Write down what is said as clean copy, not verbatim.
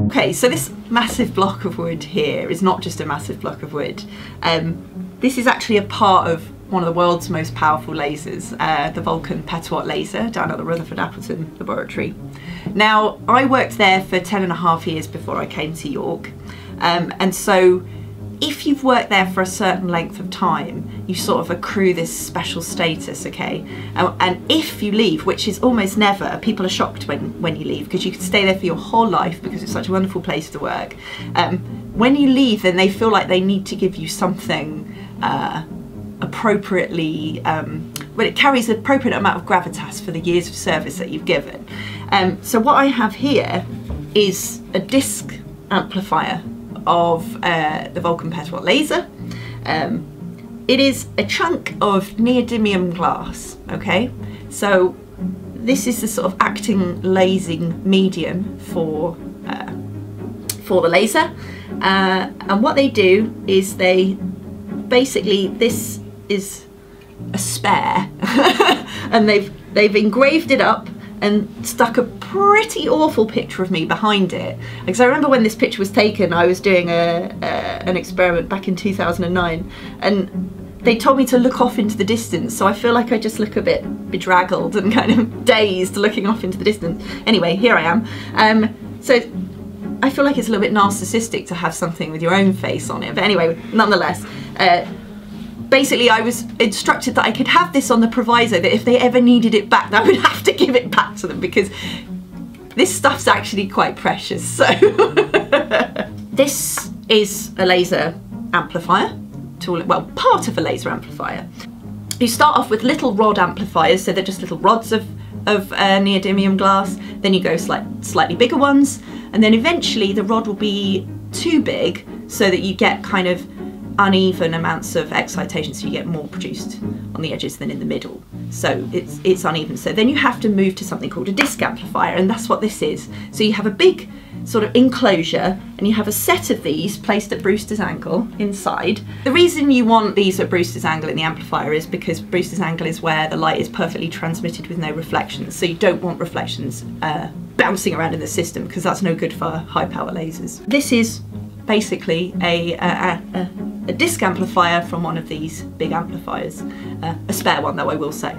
Okay, so this massive block of wood here is not just a massive block of wood. This is actually a part of one of the world's most powerful lasers, the Vulcan petawatt laser down at the Rutherford Appleton laboratory. Now, I worked there for 10.5 years before I came to York, and so if you've worked there for a certain length of time, you sort of accrue this special status, okay? And if you leave, which is almost never, people are shocked when you leave, because you could stay there for your whole life because it's such a wonderful place to work. When you leave, then they feel like they need to give you something appropriately, well, it carries an appropriate amount of gravitas for the years of service that you've given. So what I have here is a disc amplifier of the Vulcan petawatt laser. It is a chunk of neodymium glass, okay? So this is the sort of acting lasing medium for the laser. And what they do is they basically, this is a spare and they've engraved it up and stuck a pretty awful picture of me behind it. Because I remember when this picture was taken, I was doing an experiment back in 2009, and they told me to look off into the distance, so I feel like I just look a bit bedraggled and kind of dazed looking off into the distance. Anyway, here I am. So I feel like it's a little bit narcissistic to have something with your own face on it, but anyway, nonetheless, basically I was instructed that I could have this on the proviso that if they ever needed it back, I would have to give it back to them, because this stuff's actually quite precious. So this is a laser amplifier, well, part of a laser amplifier. You start off with little rod amplifiers, so they're just little rods of neodymium glass. Then you go slightly bigger ones, and then eventually the rod will be too big so that you get kind of uneven amounts of excitation, so you get more produced on the edges than in the middle, so it's uneven. So then you have to move to something called a disc amplifier, and that's what this is. So you have a big sort of enclosure, and you have a set of these placed at Brewster's angle inside. The reason you want these at Brewster's angle in the amplifier is because Brewster's angle is where the light is perfectly transmitted with no reflections, so you don't want reflections bouncing around in the system, because that's no good for high power lasers. This is basically a disc amplifier from one of these big amplifiers, a spare one though, I will say.